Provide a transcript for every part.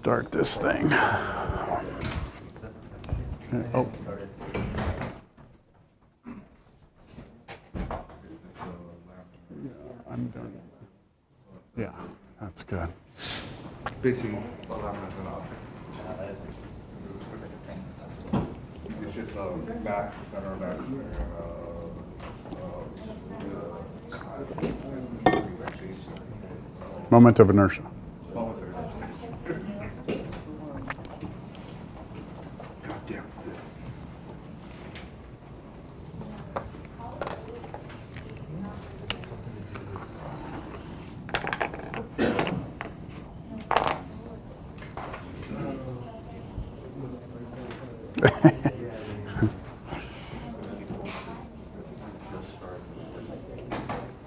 start this thing. Oh. I'm done. Yeah, that's good. Basically, a lamina is an object. It's just a mass, center of mass, Moment of inertia. moments of inertia. Goddamn physics.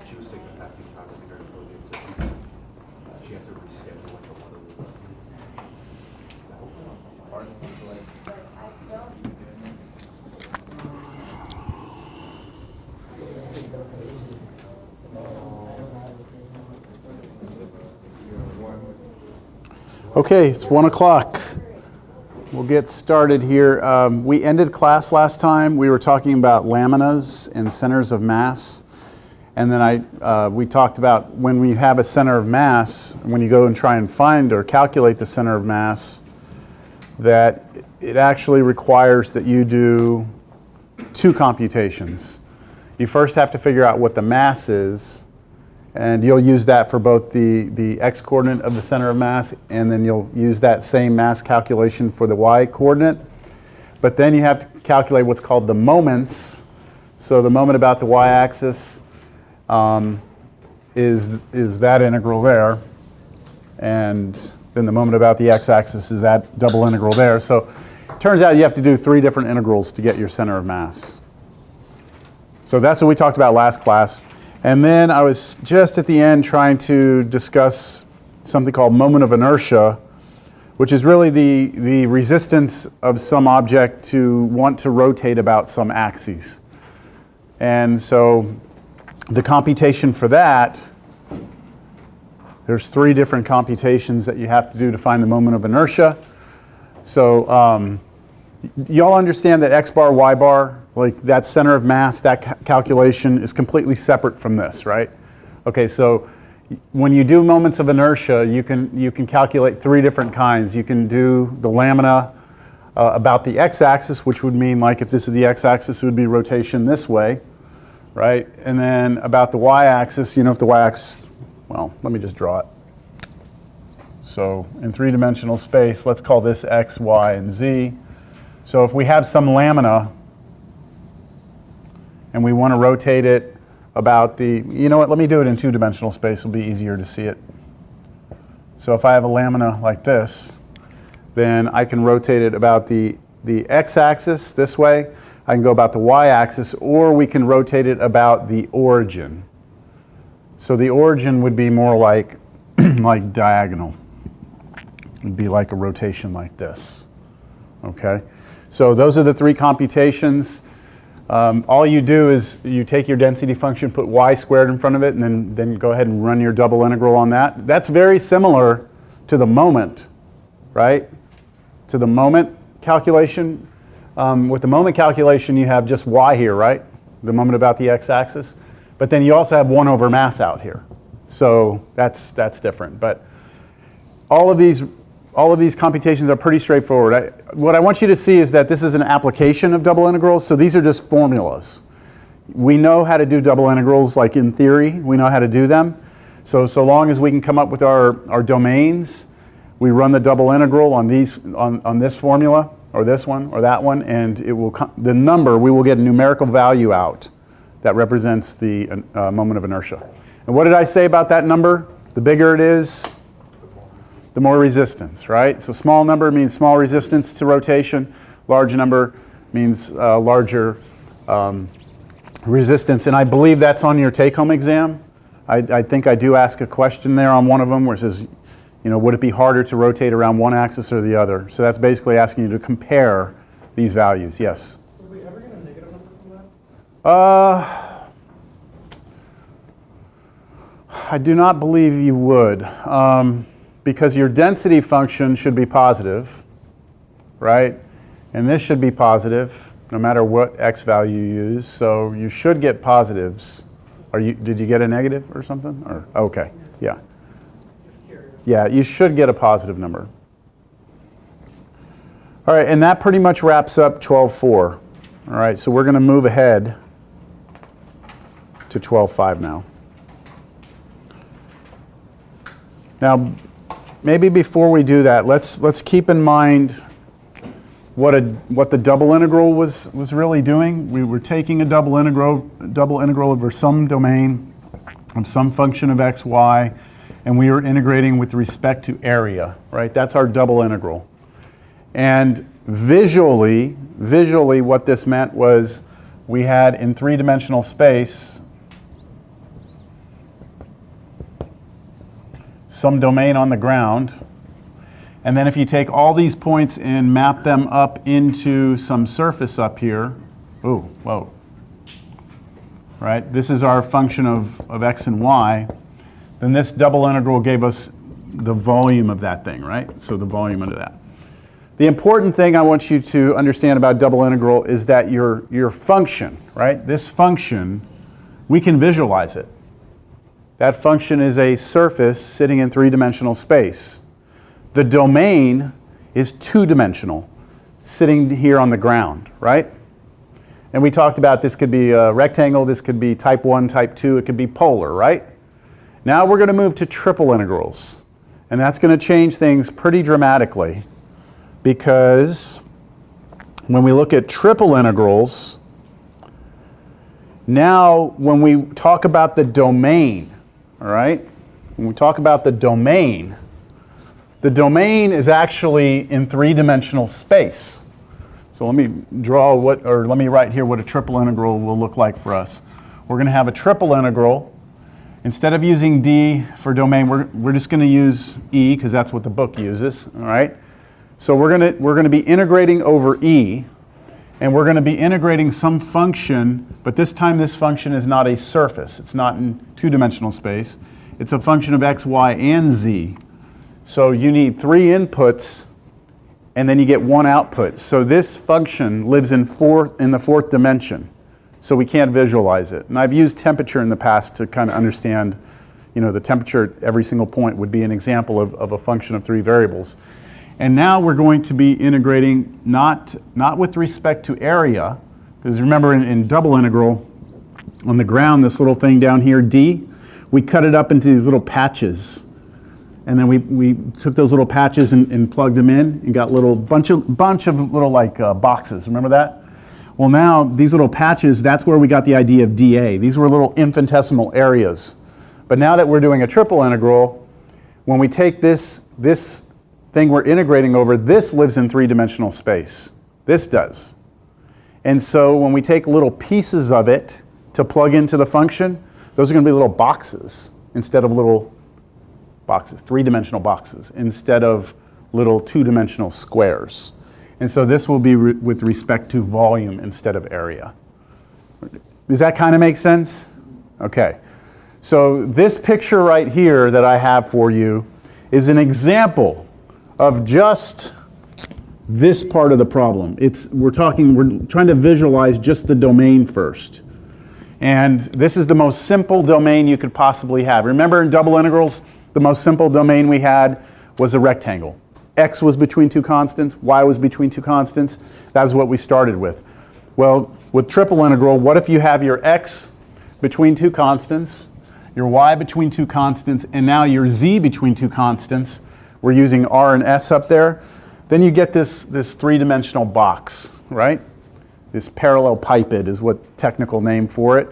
She was sick the past few times. I think I told you. So she had to reschedule like a one of the lessons. Okay, it's 1 o'clock. We'll get started here. We ended class last time. We were talking about laminas and centers of mass. And then we talked about when we have a center of mass, when you go and try and find or calculate the center of mass, that it actually requires that you do two computations. You first have to figure out what the mass is, and you'll use that for both the x-coordinate of the center of mass, and then you'll use that same mass calculation for the y-coordinate. But then you have to calculate what's called the moments. So the moment about the y-axis is that integral there, and then the moment about the x-axis is that double integral there. So it turns out you have to do 3 different integrals to get your center of mass. So that's what we talked about last class. And then I was just at the end trying to discuss something called moment of inertia, which is really the resistance of some object to want to rotate about some axes. And so the computation for that, there's 3 different computations that you have to do to find the moment of inertia. So you all understand that x bar, y bar, like that center of mass, that calculation is completely separate from this, right? Okay, so when you do moments of inertia, you can calculate 3 different kinds. You can do the lamina about the x-axis, which would mean like if this is the x-axis, it would be rotation this way, right? And then about the y-axis, you know, if the y-axis, well, let me just draw it. So in 3-dimensional space, let's call this x, y, and z. So if we have some lamina, and we want to rotate it about the, you know what, let me do it in 2-dimensional space, it'll be easier to see it. So if I have a lamina like this, then I can rotate it about the x-axis this way, I can go about the y-axis, or we can rotate it about the origin. So the origin would be more like, like diagonal. It would be like a rotation like this, okay? So those are the 3 computations. All you do is you take your density function, put y squared in front of it, and then go ahead and run your double integral on that. That's very similar to the moment, right? To the moment calculation. With the moment calculation, you have just y here, right? The moment about the x-axis. But then you also have 1 over mass out here. So that's different. But all of these computations are pretty straightforward. What I want you to see is that this is an application of double integrals, so these are just formulas. We know how to do double integrals, like in theory, we know how to do them. So long as we can come up with our domains, we run the double integral on this formula, or this one, or that one, and it will the number, we will get a numerical value out that represents the moment of inertia. And what did I say about that number? The bigger it is, the more resistance, right? So small number means small resistance to rotation. Large number means larger resistance. And I believe that's on your take-home exam. I think I do ask a question there on one of them where it says, you know, would it be harder to rotate around one axis or the other? So that's basically asking you to compare these values. Yes? Would we ever get a negative number from that? I do not believe you would. because your density function should be positive, right? And this should be positive, no matter what x value you use. So you should get positives. Did you get a negative or something? Or, okay, yeah. Yeah, you should get a positive number. All right, and that pretty much wraps up 12.4. All right, so we're going to move ahead to 12.5 now. Now, maybe before we do that, let's keep in mind what the double integral was really doing. We were taking a double integral over some domain of some function of x, y, and we were integrating with respect to area, right? That's our double integral. And visually what this meant was we had in three-dimensional space some domain on the ground, and then if you take all these points and map them up into some surface up here, ooh, whoa, right? This is our function of x and y. Then this double integral gave us the volume of that thing, right? So the volume of that. The important thing I want you to understand about double integral is that your function, right? This function, we can visualize it. That function is a surface sitting in three-dimensional space. The domain is two-dimensional, sitting here on the ground, right? And we talked about this could be a rectangle, this could be type 1, type 2, it could be polar, right? Now we're going to move to triple integrals. And that's going to change things pretty dramatically, because when we look at triple integrals, now when we talk about the domain, all right? When we talk about the domain is actually in three-dimensional space. So let me let me write here what a triple integral will look like for us. We're going to have a triple integral. Instead of using D for domain, we're just going to use E, because that's what the book uses, all right? So we're going to be integrating over E, and we're going to be integrating some function, but this time this function is not a surface. It's not in two-dimensional space. It's a function of x, y, and z. So you need three inputs, and then you get one output. So this function lives in the fourth dimension. So we can't visualize it. And I've used temperature in the past to kind of understand, the temperature at every single point would be an example of a function of three variables. And now we're going to be integrating not with respect to area, because remember in double integral, on the ground, this little thing down here, D, we cut it up into these little patches. And then we took those little patches and plugged them in and got bunch of little boxes. Remember that? Well, now these little patches, that's where we got the idea of dA. These were little infinitesimal areas. But now that we're doing a triple integral, when we take this thing we're integrating over, this lives in three-dimensional space. This does. And so when we take little pieces of it to plug into the function, those are going to be little boxes instead of little boxes, three-dimensional boxes, instead of little two-dimensional squares. And so this will be with respect to volume instead of area. Does that kind of make sense? Okay. So this picture right here that I have for you is an example of just this part of the problem. We're trying to visualize just the domain first. And this is the most simple domain you could possibly have. Remember in double integrals, the most simple domain we had was a rectangle. X was between two constants, y was between two constants. That's what we started with. Well, with triple integral, what if you have your x between two constants, your y between two constants, and now your z between two constants? We're using r and s up there. Then you get this three-dimensional box, right? This parallelepiped is what technical name for it.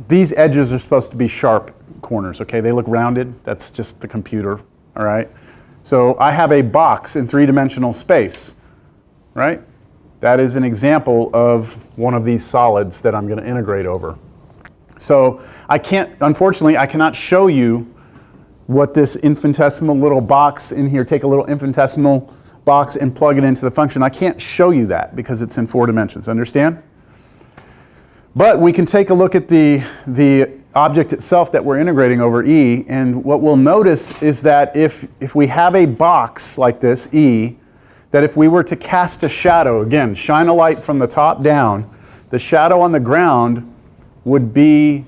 These edges are supposed to be sharp corners, okay? They look rounded. That's just the computer, all right? So I have a box in three-dimensional space, right? That is an example of one of these solids that I'm going to integrate over. So unfortunately, I cannot show you what this infinitesimal little box in here, take a little infinitesimal box and plug it into the function. I can't show you that because it's in 4 dimensions, understand? But we can take a look at the object itself that we're integrating over E, and what we'll notice is that if we have a box like this, E, that if we were to cast a shadow, again, shine a light from the top down, the shadow on the ground would be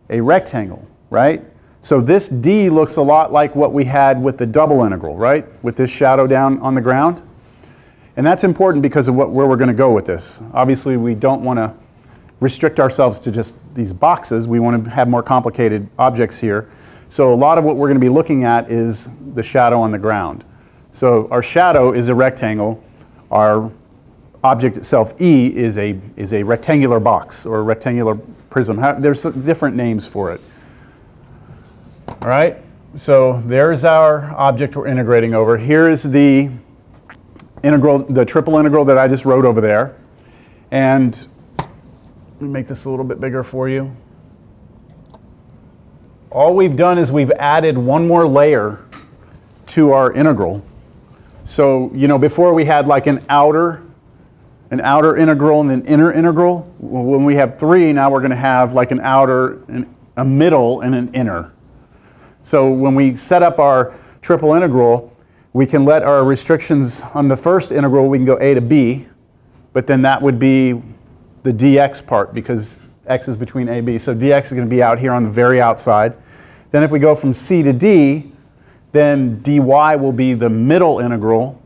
a rectangle, right? So this D looks a lot like what we had with the double integral, right? With this shadow down on the ground. And that's important because of where we're going to go with this. Obviously, we don't want to restrict ourselves to just these boxes. We want to have more complicated objects here. So a lot of what we're going to be looking at is the shadow on the ground. So our shadow is a rectangle. Our object itself, E, is a rectangular box or a rectangular prism. There's different names for it. All right, so there's our object we're integrating over. Here is the integral, the triple integral that I just wrote over there. And let me make this a little bit bigger for you. All we've done is we've added one more layer to our integral. So, you know, before we had like an outer integral and an inner integral. When we have three, now we're going to have like an outer, a middle, and an inner. So when we set up our triple integral, we can let our restrictions on the first integral, we can go a to b, but then that would be the dx part because x is between a and b. So dx is going to be out here on the very outside. Then if we go from c to d, then dy will be the middle integral.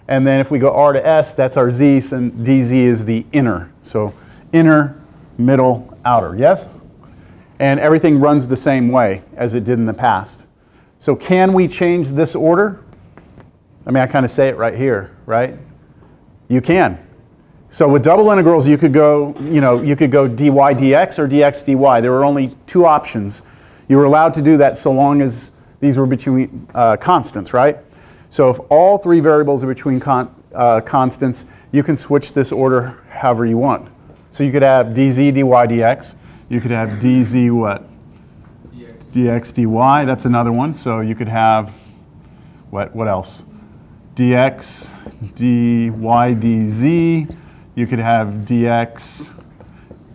And then if we go r to s, that's our z, and dz is the inner. So inner, middle, outer, yes? And everything runs the same way as it did in the past. So can we change this order? I mean, I kind of say it right here, right? You can. So with double integrals, you could go, you could go dy dx or dx dy. There were only two options. You were allowed to do that so long as these were between constants, right? So if all three variables are between constants, you can switch this order however you want. So you could have dz dy dx. You could have dz what? Dx dy. That's another one. So you could have what else? Dx dy dz. You could have dx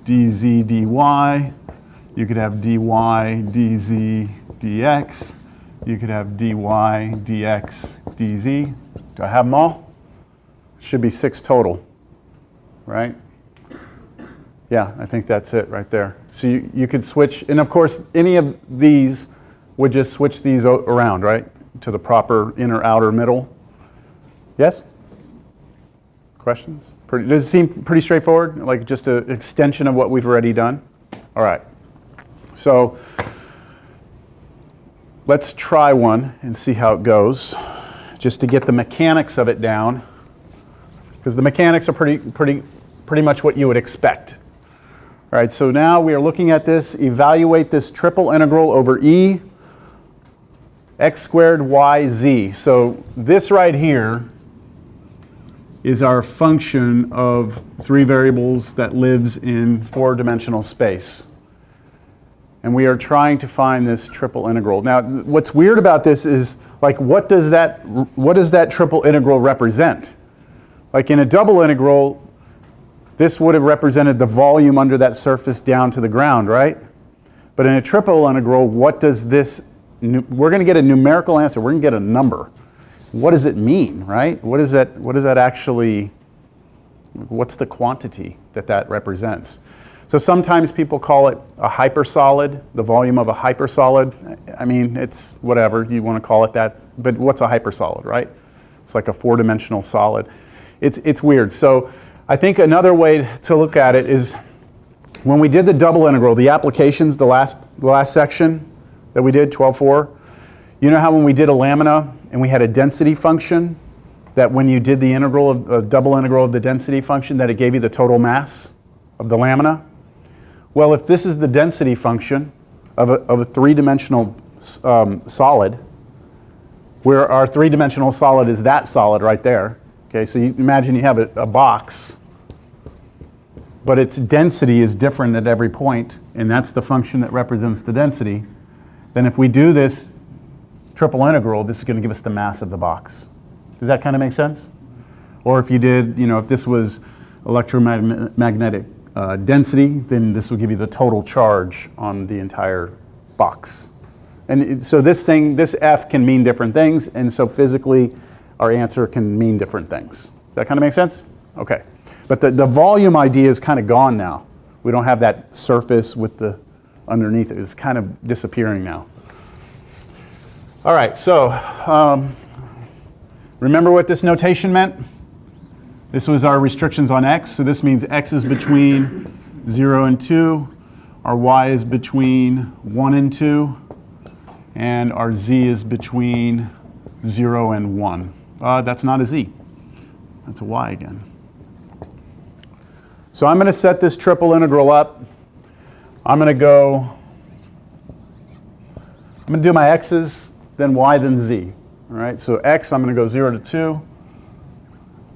dz dy. You could have dy dz dx. You could have dy dx dz. Do I have them all? Should be 6 total, right? Yeah, I think that's it right there. So you could switch, and of course, any of these would just switch these around, right? To the proper inner, outer, middle. Yes? Questions? Does it seem pretty straightforward? Like just an extension of what we've already done? All right. So let's try one and see how it goes, just to get the mechanics of it down, because the mechanics are pretty much what you would expect. All right, so now we are looking at this, evaluate this triple integral over E, x squared y z. So this right here is our function of 3 variables that lives in 4-dimensional space. And we are trying to find this triple integral. Now, what's weird about this is, like, what does that triple integral represent? Like in a double integral, this would have represented the volume under that surface down to the ground, right? But in a triple integral, what does this, we're going to get a numerical answer. We're going to get a number. What does it mean, right? What does that actually, what's the quantity that represents? So sometimes people call it a hypersolid, the volume of a hypersolid. I mean, it's whatever you want to call it that, but what's a hypersolid, right? It's like a 4-dimensional solid. It's weird. So I think another way to look at it is when we did the double integral, the applications, the last section that we did, 12.4, you know how when we did a lamina and we had a density function, that when you did the integral of a double integral of the density function, that it gave you the total mass of the lamina? Well, if this is the density function of a 3-dimensional solid, where our 3-dimensional solid is that solid right there. Okay, so you imagine you have a box, but its density is different at every point, and that's the function that represents the density. Then if we do this triple integral, this is going to give us the mass of the box. Does that kind of make sense? Or if you did, if this was electromagnetic density, then this will give you the total charge on the entire box. And so this F can mean different things, and so physically our answer can mean different things. That kind of make sense? Okay. But the volume idea is kind of gone now. We don't have that surface with the underneath it. It's kind of disappearing now. All right, so remember what this notation meant? This was our restrictions on x, so this means x is between 0 and 2, our y is between 1 and 2, and our z is between 0 and 1. That's not a z, that's a y again. So I'm going to set this triple integral up. I'm going to do my x's, then y, then z. All right, so x, I'm going to go 0 to 2.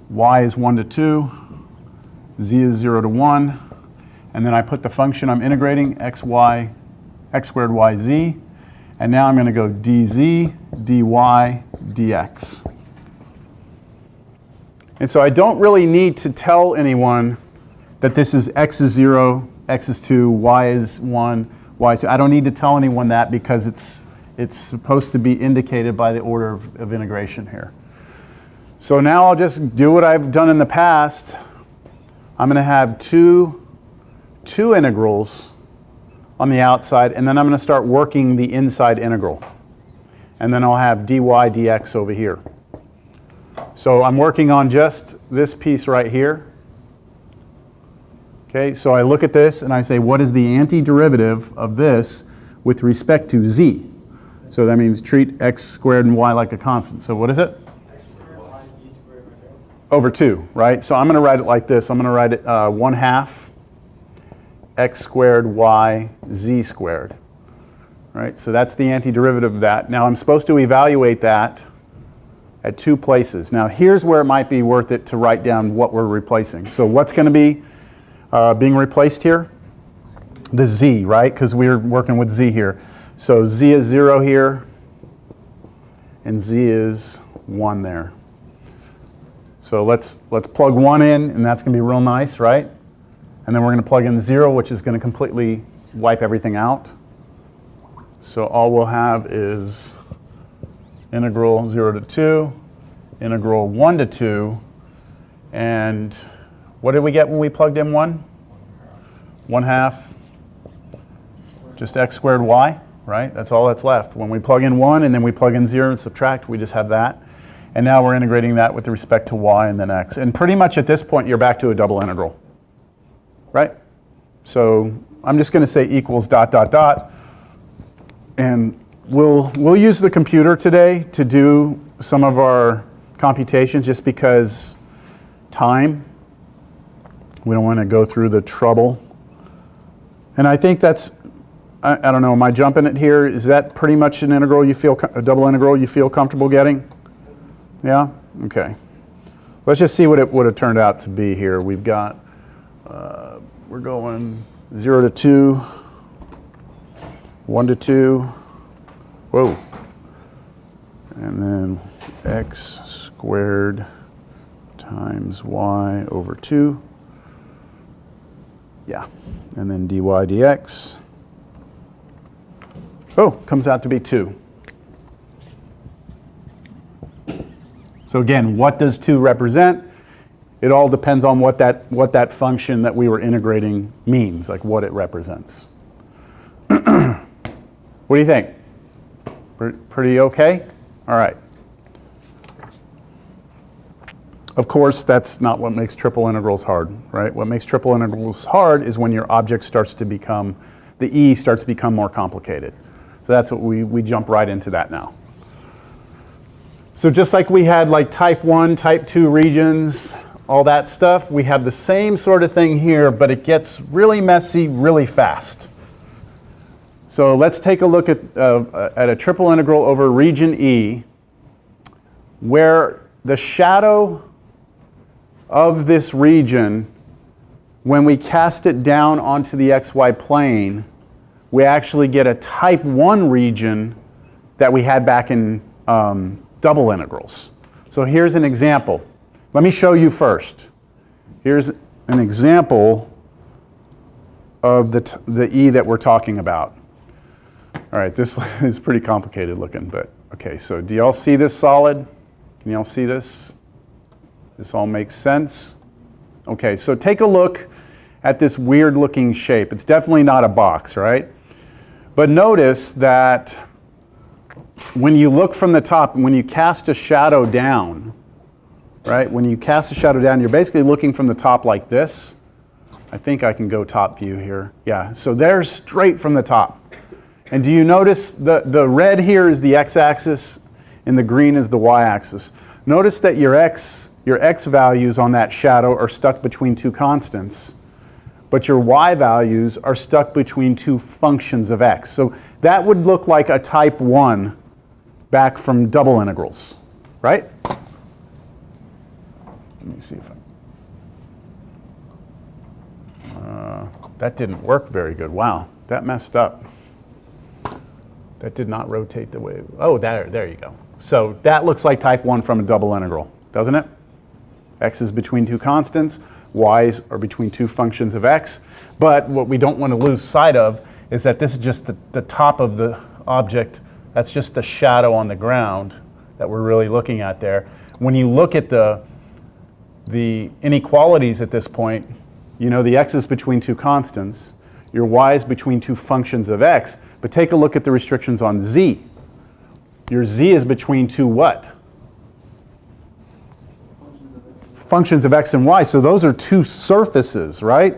Y is 1 to 2. Z is 0 to 1. And then I put the function I'm integrating, x squared y, z. And now I'm going to go dz, dy, dx. And so I don't really need to tell anyone that this is x is 0, x is 2, y is 1, y is 2. I don't need to tell anyone that because it's supposed to be indicated by the order of integration here. So now I'll just do what I've done in the past. I'm going to have two integrals on the outside, and then I'm going to start working the inside integral. And then I'll have dy dx over here. So I'm working on just this piece right here. Okay, so I look at this and I say, what is the antiderivative of this with respect to z? So that means treat x squared and y like a constant. So what is it? X squared y z squared right there. Over 2, right? So I'm going to write it like this. I'm going to write it 1/2 x squared y z squared. Right? So that's the antiderivative of that. Now I'm supposed to evaluate that at 2 places. Now here's where it might be worth it to write down what we're replacing. So what's going to be being replaced here? The z, right? Because we're working with z here. So z is 0 here, and z is 1 there. So let's plug 1 in, and that's going to be real nice, right? And then we're going to plug in 0, which is going to completely wipe everything out. So all we'll have is integral 0 to 2, integral 1 to 2, and what did we get when we plugged in 1? 1/2 just x squared y, right? That's all that's left. When we plug in 1 and then we plug in 0 and subtract, we just have that. And now we're integrating that with respect to y and then x. And pretty much at this point, you're back to a double integral, right? So I'm just going to say equals ... And we'll use the computer today to do some of our computations just because time. We don't want to go through the trouble. And I think that's, I don't know, am I jumping it here? Is that pretty much an integral you feel, a double integral you feel comfortable getting? Yeah? Okay. Let's just see what it would have turned out to be here. We've got, we're going 0 to 2, 1 to 2, whoa. And then x squared times y over 2. Yeah, and then dy dx. Oh, comes out to be 2. So again, what does 2 represent? It all depends on what that function that we were integrating means, like what it represents. What do you think? Pretty okay? All right. Of course, that's not what makes triple integrals hard, right? What makes triple integrals hard is when your object starts to become, the E starts to become more complicated. So that's what we jump right into that now. So just like we had like type 1, type 2 regions, all that stuff, we have the same sort of thing here, but it gets really messy really fast. So let's take a look at a triple integral over region E, where the shadow of this region, when we cast it down onto the xy plane, we actually get a type 1 region that we had back in double integrals. So here's an example. Let me show you first. Here's an example of the E that we're talking about. All right, this is pretty complicated looking, but okay, so do y'all see this solid? Can y'all see this? This all makes sense? Okay, so take a look at this weird looking shape. It's definitely not a box, right? But notice that when you look from the top, when you cast a shadow down, right? When you cast a shadow down, you're basically looking from the top like this. I think I can go top view here. Yeah, so there's straight from the top. And do you notice the red here is the x-axis and the green is the y-axis. Notice that your x values on that shadow are stuck between two constants, but your y values are stuck between two functions of x. So that would look like a type 1 back from double integrals, right? Let me see if that didn't work very good. Wow, that messed up. That did not rotate the way. Oh, there you go. So that looks like type 1 from a double integral, doesn't it? X is between two constants, y's are between two functions of x. But what we don't want to lose sight of is that this is just the top of the object. That's just the shadow on the ground that we're really looking at there. When you look at the inequalities at this point, you know the x is between two constants, your y is between two functions of x, but take a look at the restrictions on z. Your z is between two what? Functions of x and y. So those are two surfaces, right?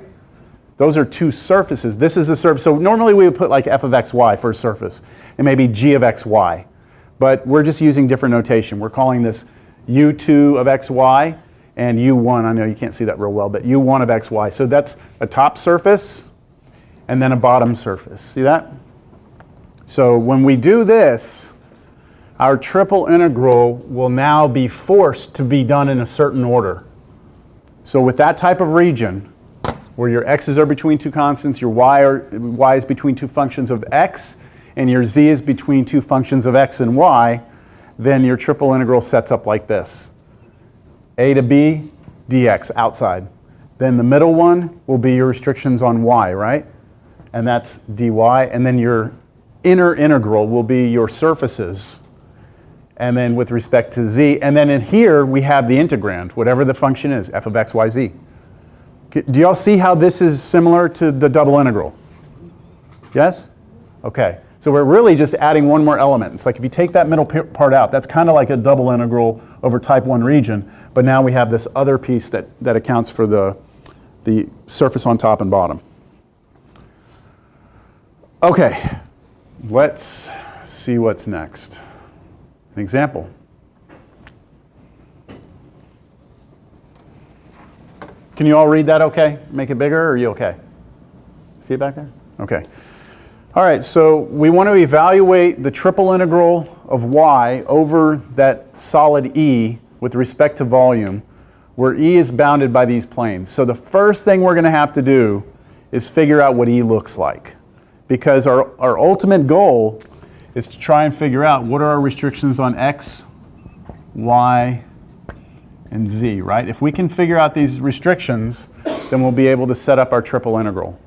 Those are two surfaces. This is a surface. So normally we would put like f of xy for a surface, and maybe g of xy. But we're just using different notation. We're calling this u2 of xy and u1. I know you can't see that real well, but u1 of xy. So that's a top surface and then a bottom surface. See that? So when we do this, our triple integral will now be forced to be done in a certain order. So with that type of region, where your x's are between two constants, your y is between two functions of x, and your z is between two functions of x and y, then your triple integral sets up like this. A to b dx outside. Then the middle one will be your restrictions on y, right? And that's dy. And then your inner integral will be your surfaces. And then with respect to z, and then in here we have the integrand, whatever the function is, f of x, y, z. Do y'all see how this is similar to the double integral? Yes? Okay. So we're really just adding one more element. It's like if you take that middle part out, that's kind of like a double integral over type 1 region, but now we have this other piece that accounts for the surface on top and bottom. Okay, let's see what's next. An example. Can you all read that okay? Make it bigger, or are you okay? See it back there? Okay. All right, so we want to evaluate the triple integral of y over that solid E with respect to volume, where E is bounded by these planes. So the first thing we're going to have to do is figure out what E looks like, because our ultimate goal is to try and figure out what are our restrictions on x, y, and z, right? If we can figure out these restrictions, then we'll be able to set up our triple integral.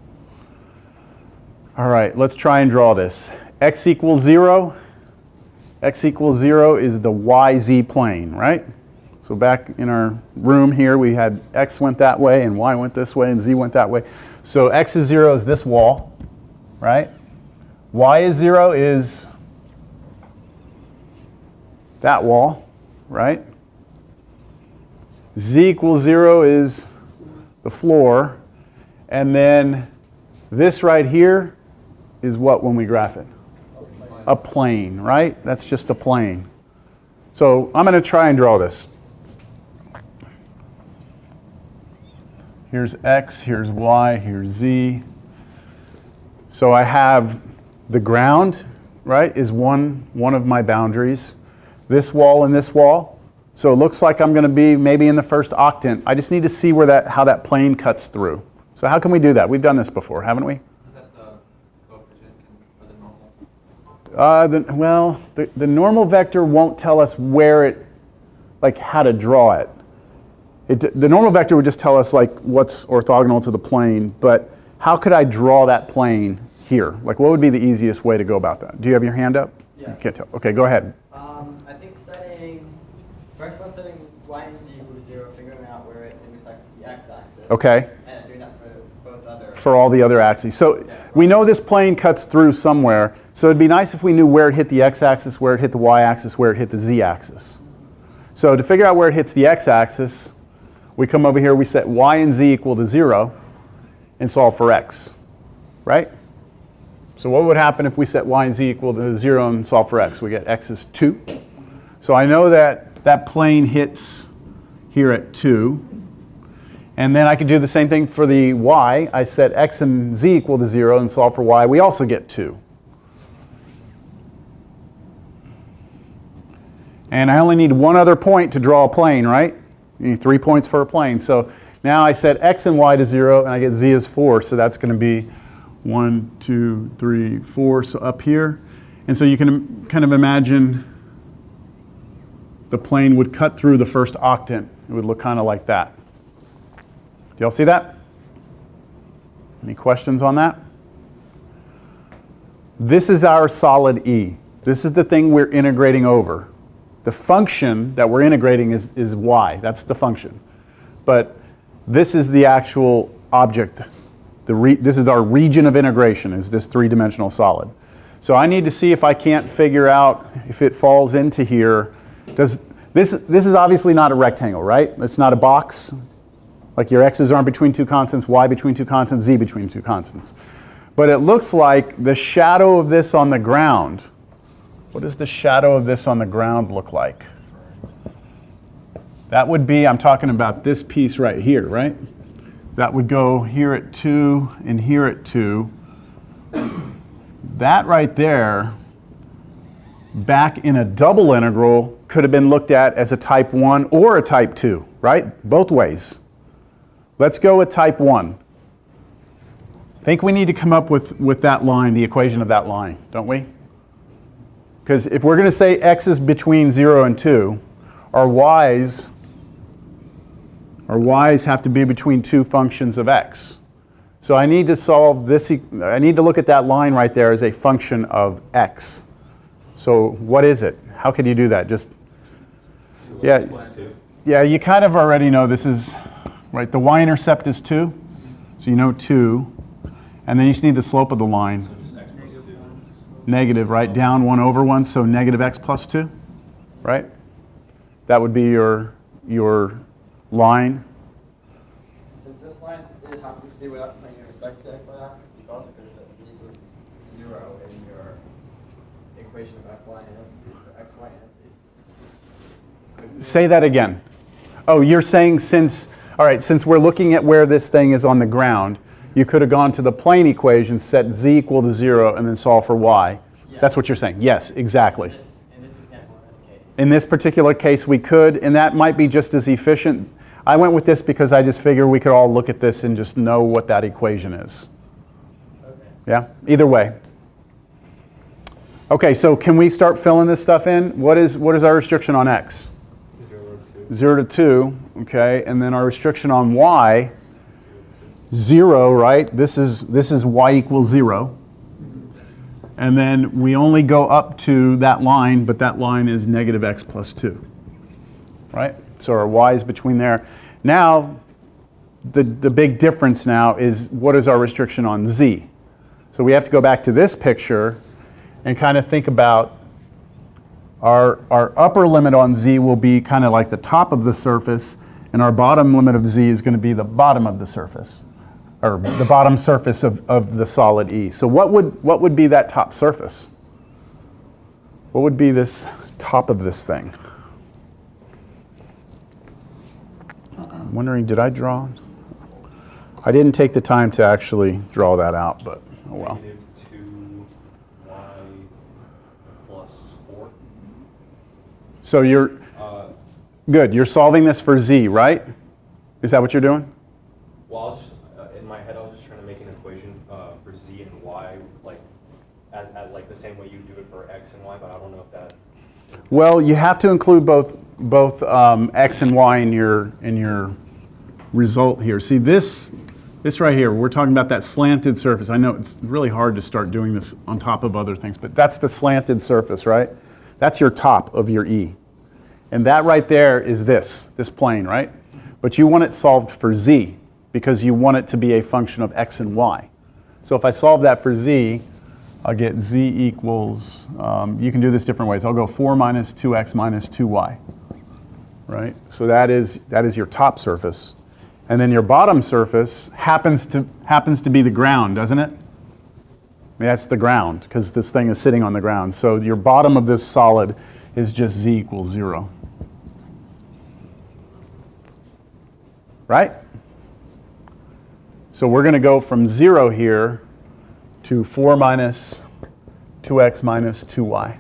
All right, let's try and draw this. X equals 0. X equals 0 is the YZ plane, right? So back in our room here, we had X went that way, and Y went this way, and Z went that way. So X is 0 is this wall, right? Y is 0 is that wall, right? Z equals 0 is the floor. And then this right here is what when we graph it? A plane, right? That's just a plane. So I'm going to try and draw this. Here's X, here's Y, here's Z. So I have the ground, right, is one of my boundaries. This wall and this wall. So it looks like I'm going to be maybe in the first octant. I just need to see where how that plane cuts through. So how can we do that? We've done this before, haven't we? Is that the coefficient or the normal? The normal vector won't tell us where it, like how to draw it. The normal vector would just tell us like what's orthogonal to the plane, but how could I draw that plane here? Like, what would be the easiest way to go about that? Do you have your hand up? Yes. You can't tell. Okay, go ahead. I think first by setting y and z equal to 0, figuring out where it intersects the x-axis. Okay. And doing that for both other. For all the other axes. So we know this plane cuts through somewhere, so it'd be nice if we knew where it hit the x-axis, where it hit the y-axis, where it hit the z-axis. So to figure out where it hits the x-axis, we come over here, we set y and z equal to 0, and solve for x, right? So what would happen if we set y and z equal to 0 and solve for x? We get x is 2. So I know that that plane hits here at 2. And then I could do the same thing for the y. I set x and z equal to 0 and solve for y. We also get 2. And I only need one other point to draw a plane, right? You need 3 points for a plane. So now I set x and y to 0, and I get z is 4. So that's going to be 1, 2, 3, 4. So up here. And so you can kind of imagine the plane would cut through the first octant. It would look kind of like that. Do y'all see that? Any questions on that? This is our solid E. This is the thing we're integrating over. The function that we're integrating is y. That's the function. But this is the actual object. This is our region of integration, is this three-dimensional solid. So I need to see if I can't figure out if it falls into here. This is obviously not a rectangle, right? It's not a box. Like your x's aren't between two constants, y between two constants, z between two constants. But it looks like the shadow of this on the ground. What does the shadow of this on the ground look like? That would be, I'm talking about this piece right here, right? That would go here at 2 and here at 2. That right there, back in a double integral, could have been looked at as a type 1 or a type 2, right? Both ways. Let's go with type 1. I think we need to come up with that line, the equation of that line, don't we? Because if we're going to say x is between 0 and 2, our y's have to be between two functions of x. So I need to solve this, I need to look at that line right there as a function of x. So what is it? How could you do that? Just, yeah, yeah, you kind of already know this is, right, the y-intercept is 2, so you know 2. And then you just need the slope of the line. So just x plus 2. Negative, right? Down 1 over 1, so negative x plus 2, right? That would be your line. Since this line it happens to be without playing intersects the x-y axis, you also could have set z equal to 0 in your equation of x, y, and z, for x, y, and z. Say that again. Oh, you're saying since we're looking at where this thing is on the ground, you could have gone to the plane equation, set z equal to 0, and then solve for y. Yes. That's what you're saying. Yes, exactly. In this example, in this case. In this particular case, we could, and that might be just as efficient. I went with this because I just figured we could all look at this and just know what that equation is. Okay. Yeah, either way. Okay, so can we start filling this stuff in? What is our restriction on x? 0 to 2, okay, and then our restriction on y, 0, right? This is y equals 0. And then we only go up to that line, but that line is negative x plus 2, right? So our y is between there. Now, the big difference now is what is our restriction on z? So we have to go back to this picture and kind of think about our upper limit on z will be kind of like the top of the surface, and our bottom limit of z is going to be the bottom of the surface, or the bottom surface of the solid E. So what would be that top surface? What would be this top of this thing? I'm wondering, did I draw? I didn't take the time to actually draw that out, but oh well. Negative 2y plus 4. So you're, good, you're solving this for z, right? Is that what you're doing? Well, I was just, in my head, I was just trying to make an equation for z and y, like, at like the same way you do it for x and y, but I don't know if that. Well, you have to include both x and y in your result here. See, this This right here, we're talking about that slanted surface. I know it's really hard to start doing this on top of other things, but that's the slanted surface, right? That's your top of your E. And that right there is this plane, right? But you want it solved for Z because you want it to be a function of X and Y. So if I solve that for Z, I'll get Z equals, you can do this different ways. I'll go 4 minus 2X minus 2Y, right? So that is your top surface. And then your bottom surface happens to be the ground, doesn't it? I mean, that's the ground, because this thing is sitting on the ground. So your bottom of this solid is just Z equals 0. Right? So we're going to go from 0 here to 4 minus 2x minus 2y.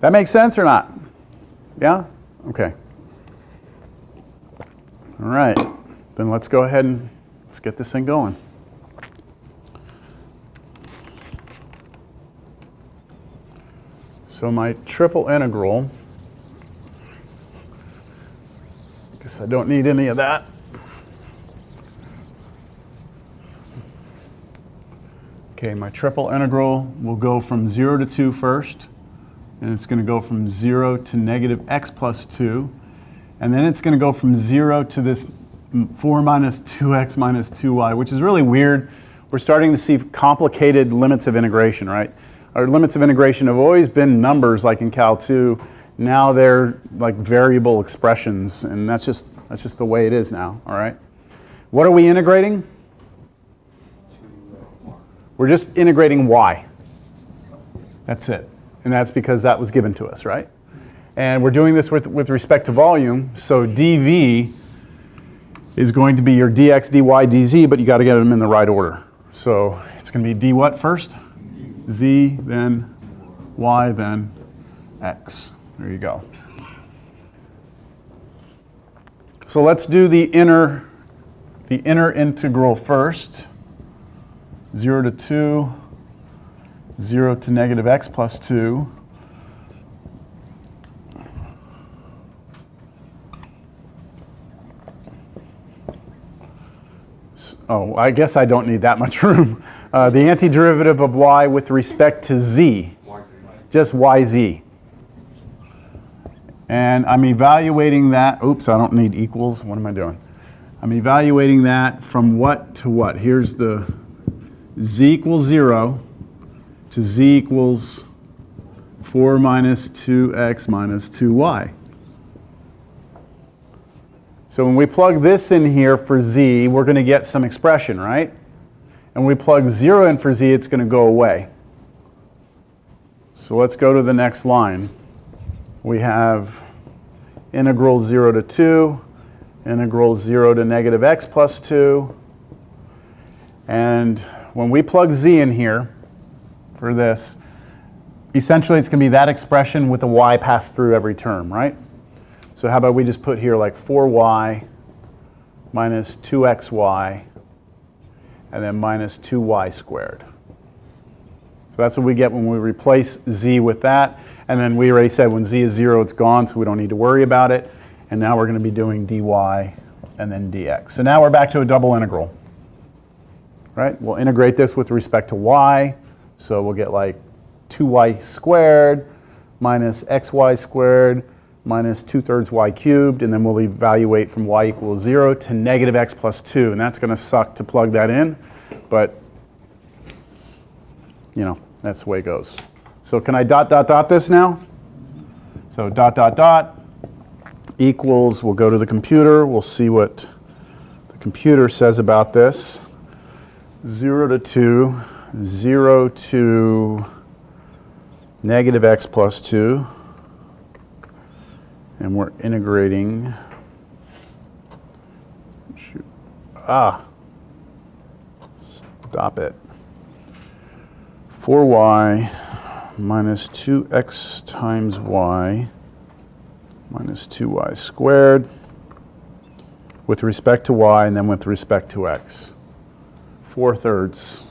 That makes sense or not? Yeah? Okay. All right. Then let's go ahead and let's get this thing going. So my triple integral, I guess I don't need any of that. Okay, my triple integral will go from 0 to 2 first. And it's going to go from 0 to negative x plus 2. And then it's going to go from 0 to this 4 minus 2x minus 2y, which is really weird. We're starting to see complicated limits of integration, right? Our limits of integration have always been numbers like in Cal 2. Now they're like variable expressions, and that's just the way it is now, all right? What are we integrating? We're just integrating y. That's it. And that's because that was given to us, right? And we're doing this with respect to volume. So dv is going to be your dx, dy, dz, but you got to get them in the right order. So it's going to be d what first? Z, then y, then x. There you go. So let's do the inner integral first. 0 to 2. 0 to negative x plus 2. Oh, I guess I don't need that much room. The antiderivative of y with respect to z, just yz. And I'm evaluating that, oops, I don't need equals, what am I doing? I'm evaluating that from what to what? Here's the z equals 0. To z equals 4 minus 2x minus 2y. So when we plug this in here for z, we're going to get some expression, right? And when we plug 0 in for z, it's going to go away. So let's go to the next line. We have integral 0 to 2, integral 0 to negative x plus 2. And when we plug z in here, for this, essentially it's going to be that expression with the y passed through every term, right? So how about we just put here like 4y minus 2xy and then minus 2y squared. So that's what we get when we replace z with that. And then we already said when z is 0, it's gone, so we don't need to worry about it. And now we're going to be doing dy and then dx. So now we're back to a double integral, right? We'll integrate this with respect to y. So we'll get like 2y squared minus xy squared minus 2/3 y cubed, and then we'll evaluate from y equals 0 to negative x plus 2. And that's going to suck to plug that in, but you know, that's the way it goes. So can I dot, dot, dot this now? So dot, dot, dot equals, we'll go to the computer, we'll see what the computer says about this. 0 to 2. 0 to negative x plus 2, and we're integrating, stop it, 4y minus 2x times y minus 2y squared with respect to y and then with respect to x. 4/3.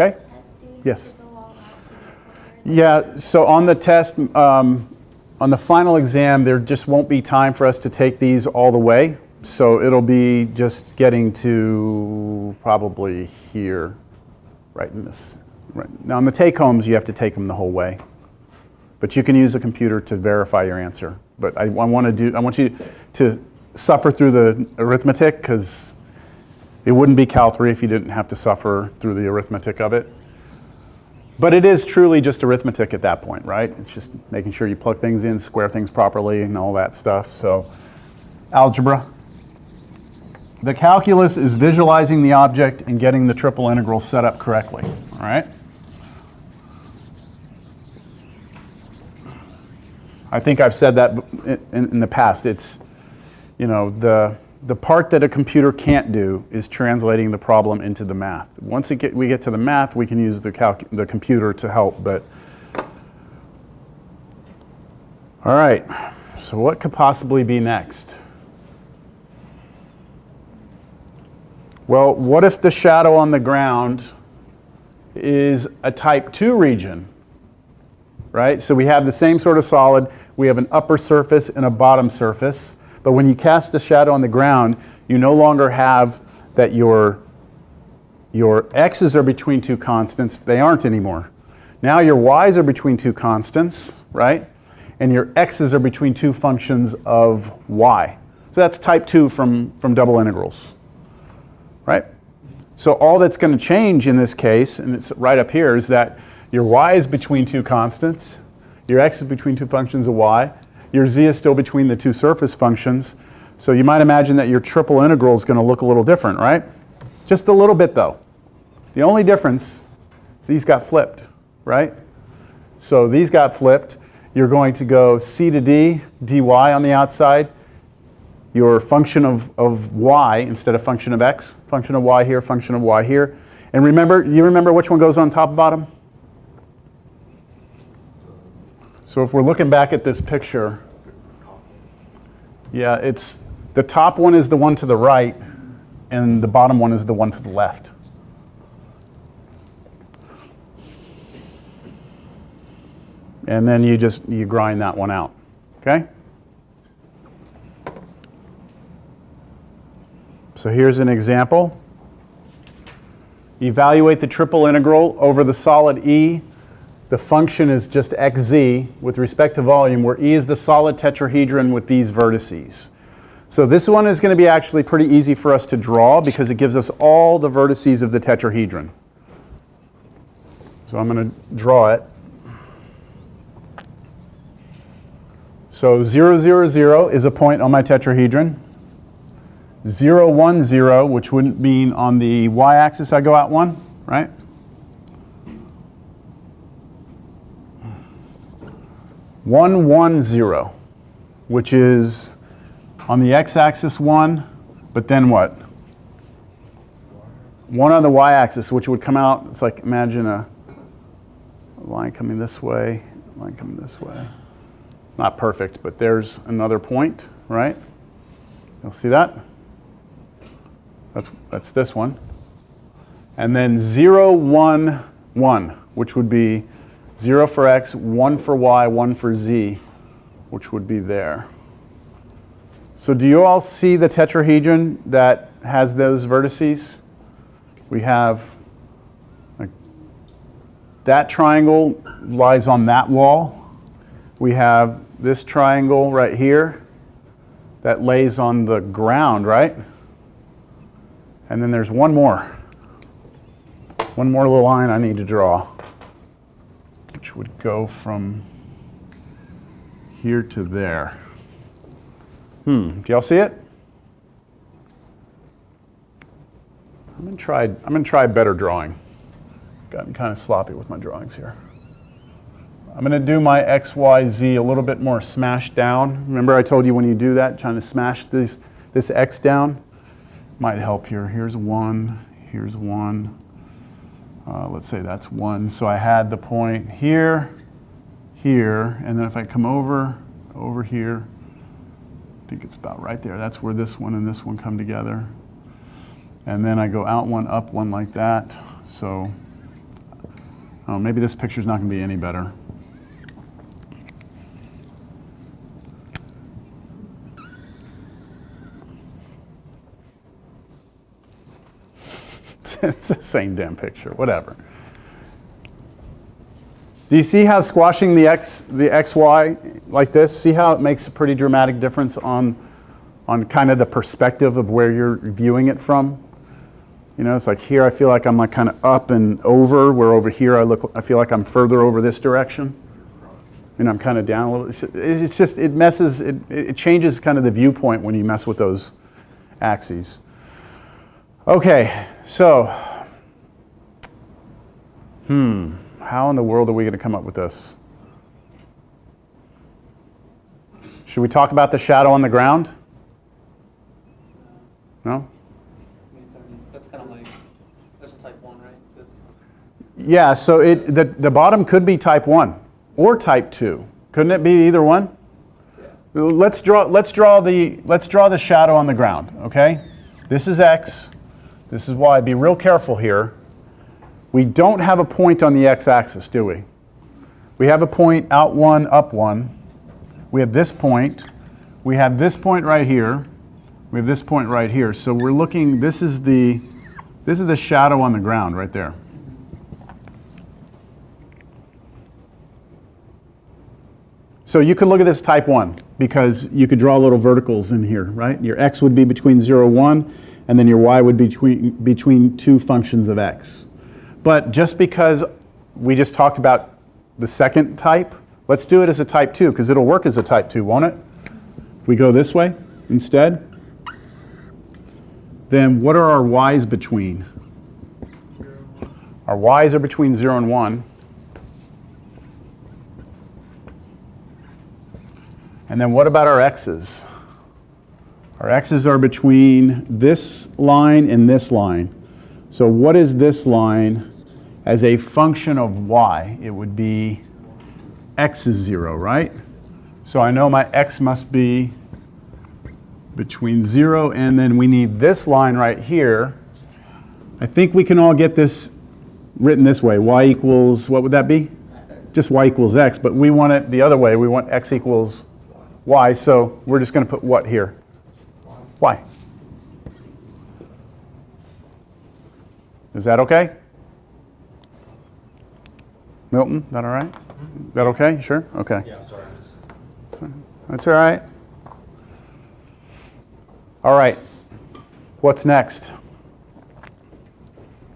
Okay? Test, do we have Yes. to go all out to get Yeah, so on the test, on the final exam, there just won't be time for us to take these all the way. So it'll be just getting to probably here, right in this. Right. Now on the take-homes, you have to take them the whole way. But you can use a computer to verify your answer. But I want you to suffer through the arithmetic, because it wouldn't be Cal 3 if you didn't have to suffer through the arithmetic of it. But it is truly just arithmetic at that point, right? It's just making sure you plug things in, square things properly, and all that stuff. So, algebra. The calculus is visualizing the object and getting the triple integral set up correctly, all right? I think I've said that in the past. It's, you know, the part that a computer can't do is translating the problem into the math. Once we get to the math, we can use the computer to help. But all right, so what could possibly be next? Well, what if the shadow on the ground is a type 2 region, right? So we have the same sort of solid. We have an upper surface and a bottom surface. But when you cast the shadow on the ground, you no longer have that your x's are between two constants. They aren't anymore. Now your y's are between two constants, right? And your x's are between two functions of y. So that's type 2 from double integrals, right? So all that's going to change in this case, and it's right up here, is that your y is between two constants, your x is between two functions of y, your z is still between the two surface functions. So you might imagine that your triple integral is going to look a little different, right? Just a little bit though. The only difference is these got flipped, right? So these got flipped. You're going to go c to d, dy on the outside. Your function of y instead of function of x, function of y here, function of y here. And remember, you remember which one goes on top and bottom? So if we're looking back at this picture, yeah, it's the top one is the one to the right, and the bottom one is the one to the left. And then you grind that one out, okay? So here's an example. Evaluate the triple integral over the solid E. The function is just xz with respect to volume, where E is the solid tetrahedron with these vertices. So this one is going to be actually pretty easy for us to draw because it gives us all the vertices of the tetrahedron. So I'm going to draw it. So 0, 0, 0 is a point on my tetrahedron. 0, 1, 0, which would mean on the y-axis I go out 1, right? 1, 1, 0, which is on the x-axis 1, but then what? 1 on the y-axis, which would come out, it's like imagine a line coming this way, line coming this way. Not perfect, but there's another point, right? You'll see that? That's this one. And then 0, 1, 1, which would be 0 for x, 1 for y, 1 for z, which would be there. So do you all see the tetrahedron that has those vertices? We have, like, that triangle lies on that wall. We have this triangle right here that lays on the ground, right? And then there's one more little line I need to draw, which would go from here to there. Do y'all see it? I'm gonna try better drawing. Gotten kind of sloppy with my drawings here. I'm gonna do my X, Y, Z a little bit more smashed down. Remember I told you when you do that, trying to smash this X down? Might help here. Here's 1, here's 1. Let's say that's 1. So I had the point here, here, and then if I come over here, I think it's about right there. That's where this one and this one come together. And then I go out 1, up 1 like that. So Oh, maybe this picture's not going to be any better. It's the same damn picture, whatever. Do you see how squashing the XY like this, see how it makes a pretty dramatic difference on kind of the perspective of where you're viewing it from? You know, it's like here I feel like I'm like kind of up and over, where over here I feel like I'm further over this direction. And I'm kind of down a little. It's just, it messes, it changes kind of the viewpoint when you mess with those axes. Okay, so, how in the world are we going to come up with this? Should we talk about the shadow on the ground? No? That's kind of like, that's type 1, right? This. Yeah, so the bottom could be type 1 or type 2. Couldn't it be either one? Yeah. Let's draw the shadow on the ground, okay? This is X. This is Y. Be real careful here. We don't have a point on the x-axis, do we? We have a point out 1, up 1. We have this point. We have this point right here. We have this point right here. So we're looking, this is the shadow on the ground right there. So you could look at this type 1 because you could draw little verticals in here, right? Your x would be between 0 and 1, and then your y would be between two functions of x. But just because we just talked about the second type, let's do it as a type 2 because it'll work as a type 2, won't it? If we go this way instead, then what are our y's between? Our y's are between 0 and 1. And then what about our x's? Our x's are between this line and this line. So what is this line as a function of y? It would be x is 0, right? So I know my x must be between 0, and then we need this line right here. I think we can all get this written this way. Y equals, what would that be? Just y equals x, but we want it the other way. We want x equals y, so we're just going to put what here? Y. Is that okay? Milton, that all right? Is that okay? You sure? Okay. Yeah, sorry. That's all right. All right. What's next?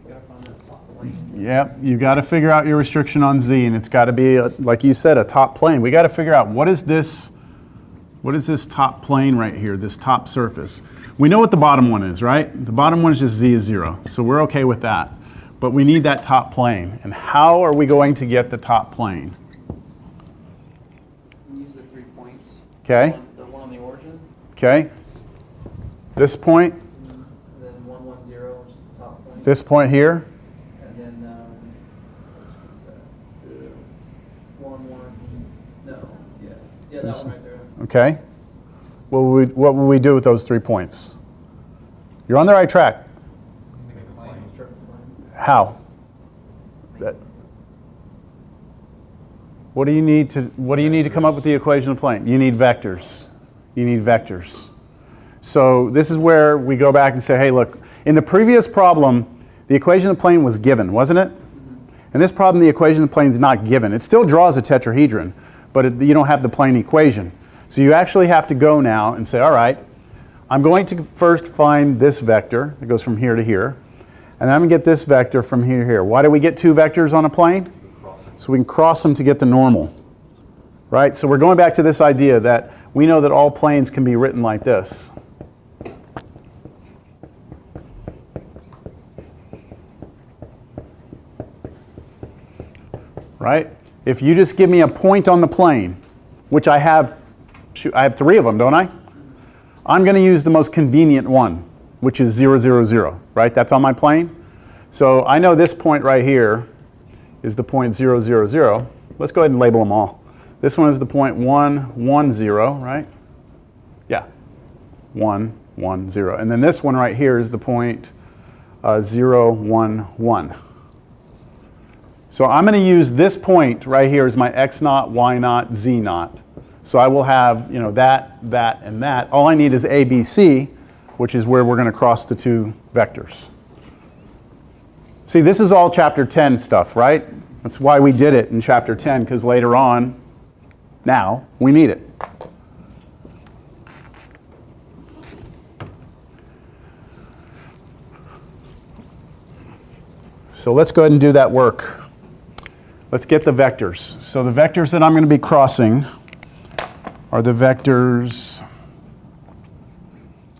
You gotta find that top plane. Yeah, you got to figure out your restriction on z, and it's got to be, like you said, a top plane. We got to figure out what is this top plane right here, this top surface. We know what the bottom one is, right? The bottom one is just z is 0, so we're okay with that. But we need that top plane. And how are we going to get the top plane? Use the 3 points. Okay. The one on the origin, Okay. This point, and then 1, 1, 0, which is the top plane. this point here, And then, which is that? 1, 1, no, yeah. Yeah, that one right there. okay? What would we do with those 3 points? You're on the right track. Strip plane. How? What do you need to come up with the equation of plane? You need vectors. You need vectors. So this is where we go back and say, hey, look, in the previous problem, the equation of plane was given, wasn't it? In this problem, the equation of plane is not given. It still draws a tetrahedron, but you don't have the plane equation. So you actually have to go now and say, all right, I'm going to first find this vector that goes from here to here, and I'm going to get this vector from here to here. Why do we get 2 vectors on a plane? So we can cross them to get the normal, right? So we're going back to this idea that we know that all planes can be written like this. Right? If you just give me a point on the plane, which I have 3 of them, don't I? I'm going to use the most convenient one, which is 0, 0, 0, right? That's on my plane. So I know this point right here is the point 0, 0, 0. Let's go ahead and label them all. This one is the point 1, 1, 0, right? Yeah, 1, 1, 0. And then this one right here is the point 0, 1, 1. So I'm going to use this point right here as my x naught, y naught, z naught. So I will have, you know, that, and that. All I need is a, b, c, which is where we're going to cross the two vectors. See, this is all chapter 10 stuff, right? That's why we did it in chapter 10, because later on, now, we need it. So let's go ahead and do that work. Let's get the vectors. So the vectors that I'm going to be crossing are the vectors.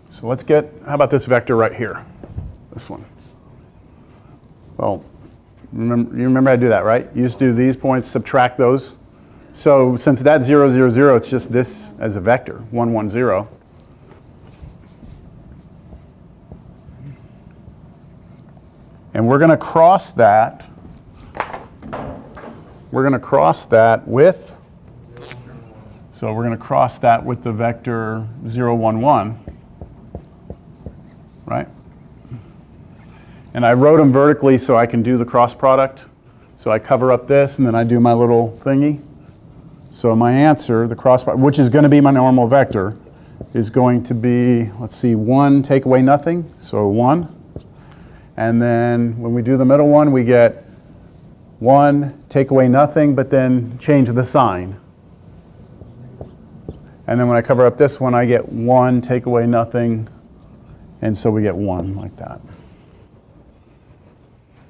So let's get, how about this vector right here? This one. Well, you remember I do that, right? You just do these points, subtract those. So since that's 0, 0, 0, it's just this as a vector, 1, 1, 0. And we're going to cross that. We're going to cross that with, so we're going to cross that with the vector 0, 1, 1, right? And I wrote them vertically so I can do the cross product. So I cover up this and then I do my little thingy. So my answer, the cross product, which is going to be my normal vector, is going to be, let's see, 1 take away nothing, so 1. And then when we do the middle one, we get 1 take away nothing, but then change the sign. And then when I cover up this one, I get 1 take away nothing, and so we get 1 like that.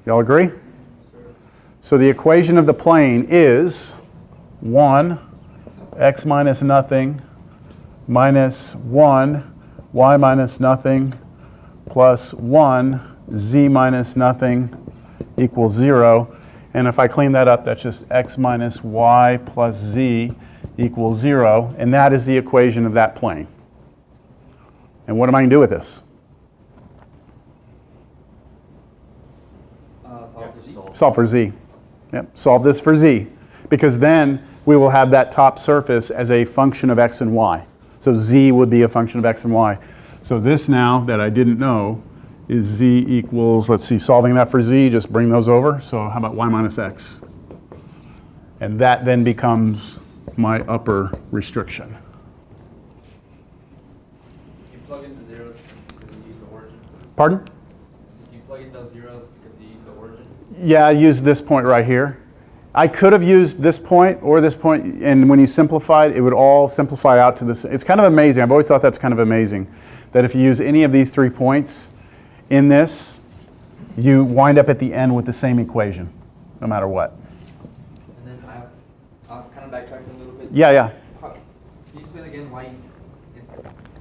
Y'all agree? So the equation of the plane is 1 x minus nothing minus 1 y minus nothing plus 1 z minus nothing equals 0. And if I clean that up, that's just x minus y plus z equals 0. And that is the equation of that plane. And what am I going to do with this? Solve for z. Yep, solve this for z. Because then we will have that top surface as a function of x and y. So z would be a function of x and y. So this now that I didn't know is z equals, let's see, solving that for z, just bring those over. So how about y minus x? And that then becomes my upper restriction. You plug in the zeros because you use the origin. Pardon? You plug in those zeros because you use the origin. Yeah, I used this point right here. I could have used this point or this point, and when you simplified, it would all simplify out to this. It's kind of amazing. I've always thought that's kind of amazing, that if you use any of these 3 points in this, you wind up at the end with the same equation, no matter what. And then I'll kind of backtrack a little bit. Yeah. Can you explain again why it's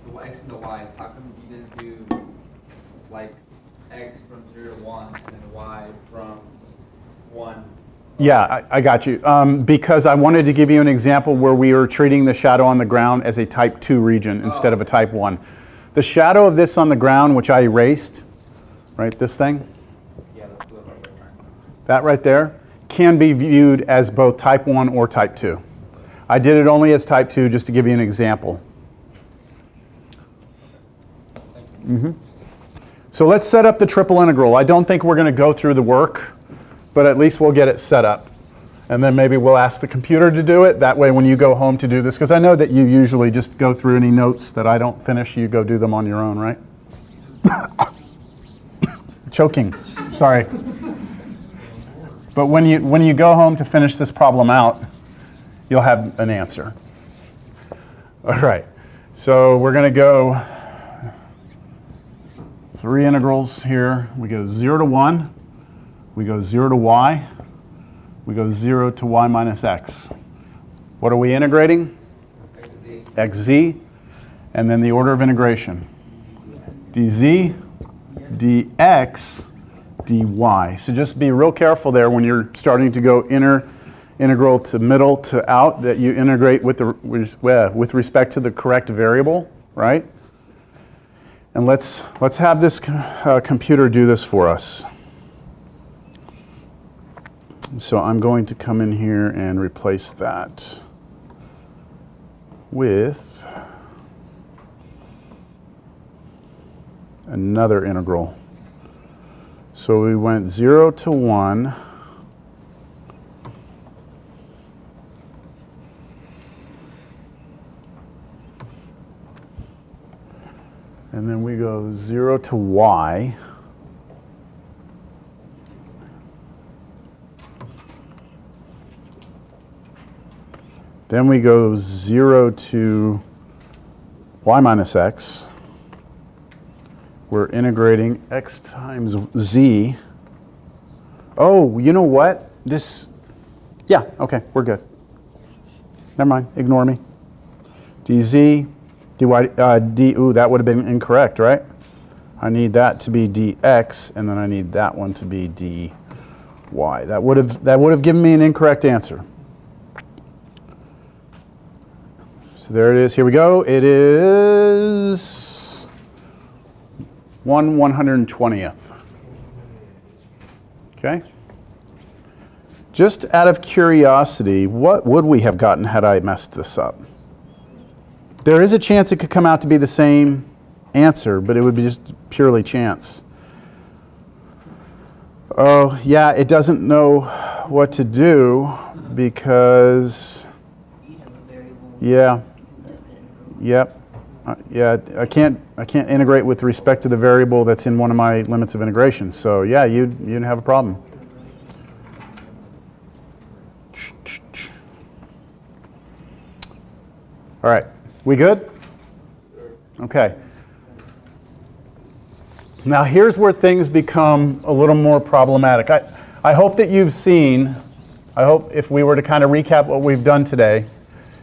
the x and the y's? How come you didn't do like x from 0 to 1 and then y from 1? Yeah, I got you. Because I wanted to give you an example where we were treating the shadow on the ground as a type 2 region instead of a type 1. The shadow of this on the ground, which I erased, right, this thing? Yeah, that's blue right there. That right there can be viewed as both type 1 or type 2. I did it only as type 2 just to give you an example. So let's set up the triple integral. I don't think we're going to go through the work, but at least we'll get it set up. And then maybe we'll ask the computer to do it. That way when you go home to do this, because I know that you usually just go through any notes that I don't finish, you go do them on your own, right? Choking, sorry. But when you go home to finish this problem out, you'll have an answer. All right, so we're going to go 3 integrals here. We go 0 to 1. We go 0 to y. We go 0 to y minus x. What are we integrating? xz. And then the order of integration. dz, dx, dy. So just be real careful there when you're starting to go integral to middle to out, that you integrate with respect to the correct variable, right? And let's have this computer do this for us. So I'm going to come in here and replace that with another integral. So we went 0 to 1, And then we go 0 to y. Then we go 0 to y minus x. We're integrating x times z. Oh, you know what? Yeah, okay, we're good. Never mind, ignore me. dz, dy, ooh, that would have been incorrect, right? I need that to be dx, and then I need that one to be dy. That would have given me an incorrect answer. So there it is. Here we go. It is 1/120th. Okay. Just out of curiosity, what would we have gotten had I messed this up? There is a chance it could come out to be the same answer, but it would be just purely chance. Oh, yeah, it doesn't know what to do because, yeah, yep, yeah, I can't integrate with respect to the variable that's in one of my limits of integration. So yeah, you'd have a problem. All right, we good? Okay. Now here's where things become a little more problematic. I hope that you've seen, I hope if we were to kind of recap what we've done today,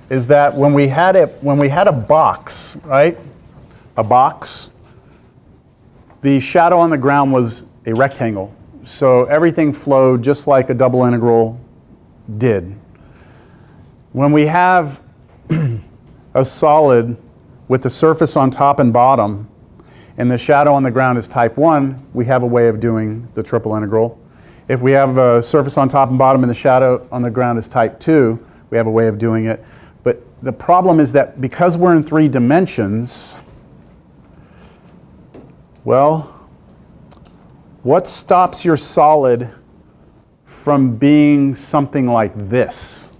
is that when we had a box, right? A box, the shadow on the ground was a rectangle. So everything flowed just like a double integral did. When we have a solid with the surface on top and bottom, and the shadow on the ground is type 1, we have a way of doing the triple integral. If we have a surface on top and bottom and the shadow on the ground is type 2, we have a way of doing it. But the problem is that because we're in 3 dimensions, well, what stops your solid from being something like this?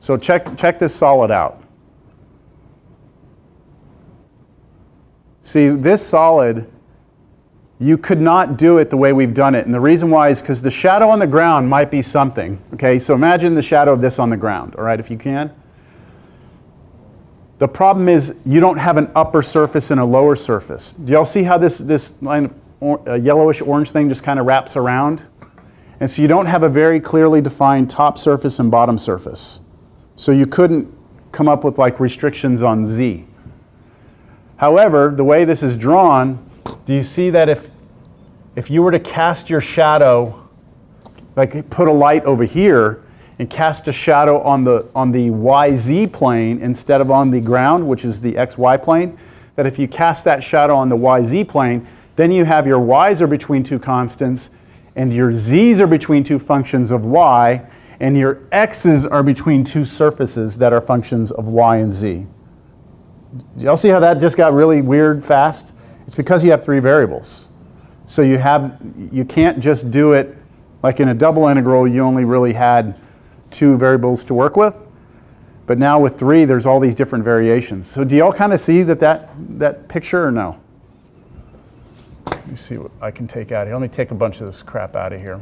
So check this solid out. See, this solid, you could not do it the way we've done it. And the reason why is because the shadow on the ground might be something. Okay, so imagine the shadow of this on the ground, all right, if you can. The problem is you don't have an upper surface and a lower surface. Do y'all see how this line of yellowish orange thing just kind of wraps around? And so you don't have a very clearly defined top surface and bottom surface. So you couldn't come up with like restrictions on Z. However, the way this is drawn, do you see that if you were to cast your shadow, like put a light over here and cast a shadow on the YZ plane instead of on the ground, which is the XY plane, that if you cast that shadow on the YZ plane, then you have your Y's are between 2 constants and your Z's are between 2 functions of Y, and your X's are between 2 surfaces that are functions of Y and Z. Y'all see how that just got really weird fast? It's because you have 3 variables. So you can't just do it like in a double integral, you only really had 2 variables to work with. But now with 3, there's all these different variations. So do y'all kind of see that picture or no? Let me see what I can take out of here. Let me take a bunch of this crap out of here.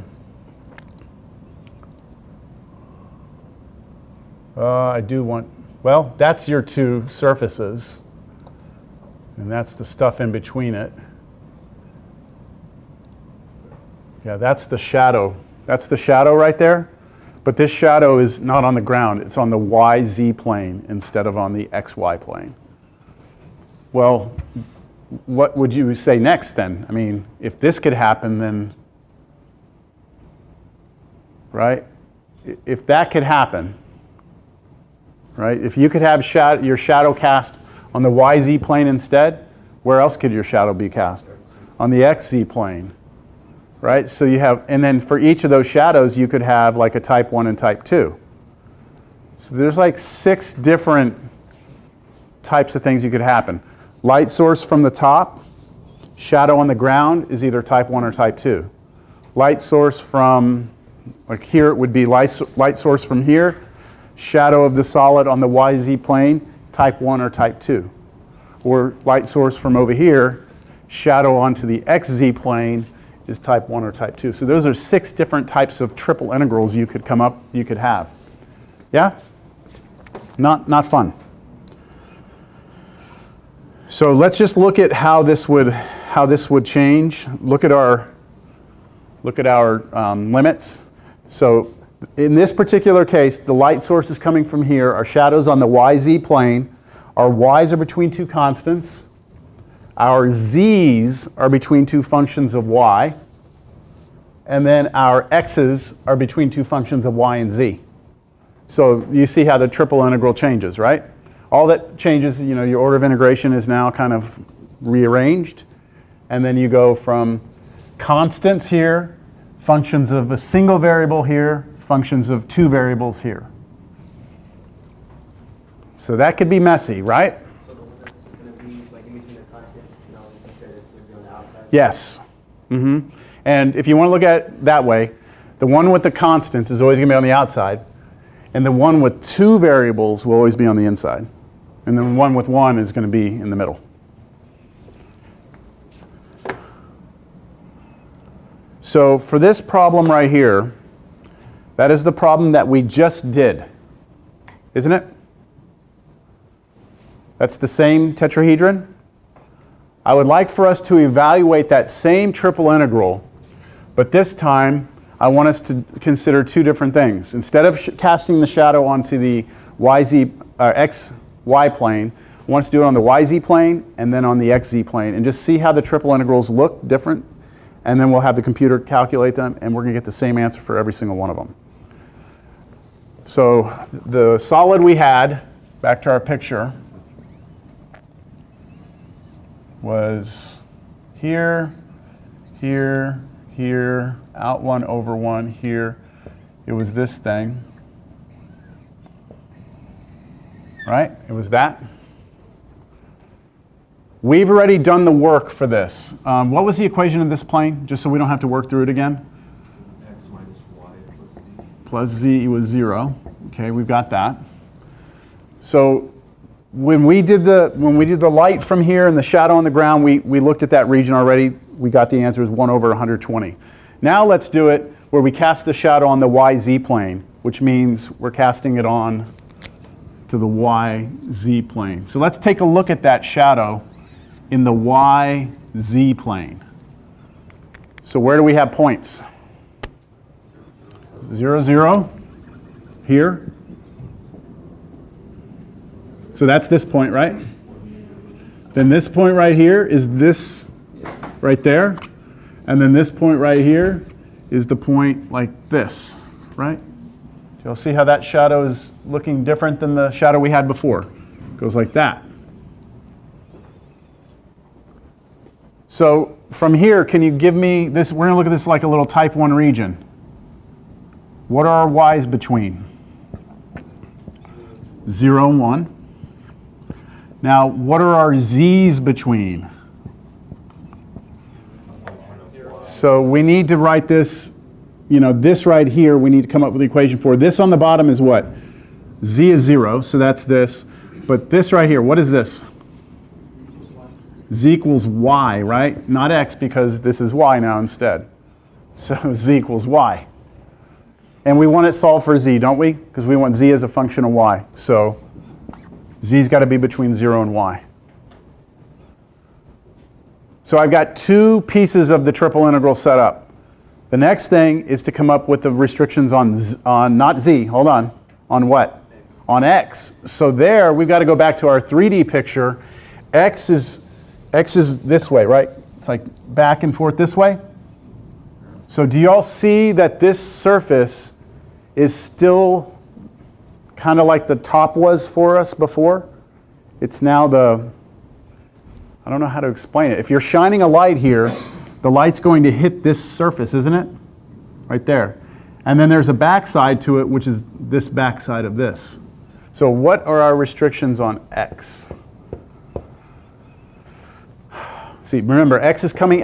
I do want, well, that's your 2 surfaces. And that's the stuff in between it. Yeah, that's the shadow. That's the shadow right there. But this shadow is not on the ground. It's on the YZ plane instead of on the XY plane. Well, what would you say next then? I mean, if this could happen, then, right? If that could happen, right? If you could have your shadow cast on the YZ plane instead, where else could your shadow be cast? On the XZ plane, right? So you have, and then for each of those shadows, you could have like a type 1 and type 2. So there's like 6 different types of things you could happen. Light source from the top, shadow on the ground is either type 1 or type 2. Light source from, like here it would be light source from here, shadow of the solid on the YZ plane, type 1 or type 2. or light source from over here, shadow onto the XZ plane is type 1 or type 2. So those are 6 different types of triple integrals you could have. Yeah? Not fun. So let's just look at how this would change. Look at our limits. So in this particular case, the light source is coming from here. Our shadows on the YZ plane. Our Y's are between 2 constants. Our Z's are between 2 functions of Y. And then our X's are between 2 functions of Y and Z. So you see how the triple integral changes, right? All that changes, your order of integration is now kind of rearranged. And then you go from constants here, functions of a single variable here, functions of 2 variables here. So that could be messy, right? So the one that's going to be like in between the constants, you know, we consider it's going to be on the outside? Yes. And if you want to look at it that way, the one with the constants is always going to be on the outside, and the one with 2 variables will always be on the inside. And then one with 1 is going to be in the middle. So for this problem right here, that is the problem that we just did, isn't it? That's the same tetrahedron. I would like for us to evaluate that same triple integral, but this time I want us to consider 2 different things. Instead of casting the shadow onto the XY plane, I want us to do it on the YZ plane and then on the XZ plane, and just see how the triple integrals look different, and then we'll have the computer calculate them, and we're going to get the same answer for every single one of them. So the solid we had, back to our picture, was here, here, here, out 1 over 1 here. It was this thing, right? It was that. We've already done the work for this. What was the equation of this plane, just so we don't have to work through it again? X minus y Plus z was 0. Okay, we've got that. So when we did the light from here and the shadow on the ground, we looked at that region already. We got the answer is 1 over 120. Now let's do it where we cast the shadow on the YZ plane, which means we're casting it on to the YZ plane. So let's take a look at that shadow in the YZ plane. So where do we have points? 0, 0, here. So that's this point, right? Then this point right here is this right there. And then this point right here is the point like this, right? You'll see how that shadow is looking different than the shadow we had before. It goes like that. So from here, can you give me this? We're going to look at this like a little type 1 region. What are our y's between? 0 and 1. Now, what are our z's between? So we need to write this, this right here, we need to come up with the equation for. This on the bottom is what? Z is 0, so that's this. But this right here, what is this? Z equals y, right? Not x, because this is y now instead. So z equals y. And we want it solved for z, don't we? Because we want z as a function of y. So z's got to be between 0 and y. So I've got 2 pieces of the triple integral set up. The next thing is to come up with the restrictions on not z, hold on what? On x. So there, we've got to go back to our 3D picture. X is this way, right? It's like back and forth this way. So do you all see that this surface is still kind of like the top was for us before? It's now I don't know how to explain it. If you're shining a light here, the light's going to hit this surface, isn't it? Right there. And then there's a backside to it, which is this backside of this. So what are our restrictions on x? See, remember, x is coming out.